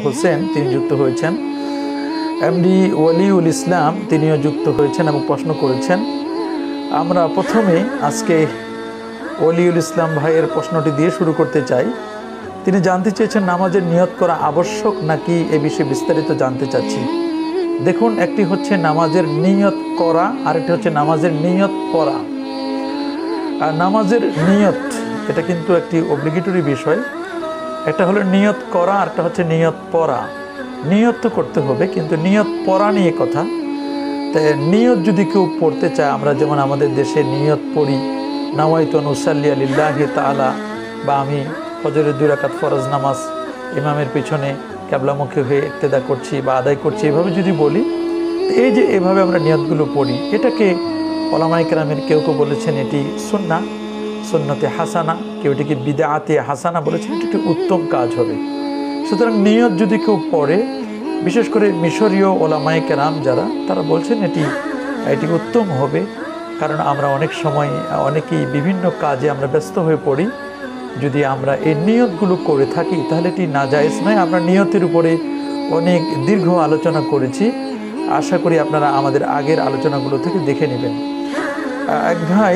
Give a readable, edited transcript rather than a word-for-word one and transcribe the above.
হোসেন তিনি যুক্ত হয়েছেন। এমডি ওয়ালিউল ইসলাম তিনিও যুক্ত হয়েছেন এবং প্রশ্ন করেছেন। আমরা প্রথমে আজকে ওয়ালিউল ইসলাম ভাইয়ের প্রশ্নটি দিয়ে শুরু করতে চাই। তিনি জানতে চেয়েছেন নামাজের নিয়ত করা আবশ্যক নাকি এ বিষয়ে বিস্তারিত জানতে চাচ্ছি। দেখুন, একটি হচ্ছে নামাজের নিয়ত করা আর একটি হচ্ছে নামাজের নিয়ত পড়া। আর নামাজের নিয়ত এটা কিন্তু একটি অব্লিগেটরি বিষয়। একটা হলো নিয়ত করা আর একটা হচ্ছে নিয়ত পড়া। নিয়ত তো করতে হবে, কিন্তু নিয়ত পড়া নিয়ে কথা। তাই নিয়ত যদি কেউ পড়তে চায়, আমরা যেমন আমাদের দেশে নিয়ত পড়ি, নাওয়াইতু আন উসাল্লি লিল্লাহি তাআলা, বা আমি ফজরের 2 রাকাত ফরজ নামাজ ইমামের পিছনে কিবলামুখী হয়ে ইক্তেদা করছি বা আদায় করছি, এভাবে যদি বলি, এই যে এভাবে আমরা নিয়তগুলো পড়ি, এটাকে উলামায়ে কেরামের কেউ কেউ বলেছেন এটি সুন্নাহ, সুন্নতে হাসানা, কেউ এটিকে বিদাতে হাসানা বলেছেন, এটি একটি উত্তম কাজ হবে। সুতরাং নিয়ত যদি কেউ পড়ে, বিশেষ করে মিশরীয় উলামায়ে কেরাম যারা, তারা বলছেন এটি উত্তম হবে। কারণ আমরা অনেক সময় অনেকেই বিভিন্ন কাজে আমরা ব্যস্ত হয়ে পড়ি, যদি আমরা এই নিয়তগুলো করে থাকি তাহলে এটি নাজায়েজ নয়। আমরা নিয়তের উপরে অনেক দীর্ঘ আলোচনা করেছি, আশা করি আপনারা আমাদের আগের আলোচনাগুলো থেকে দেখে নেবেন। এক ভাই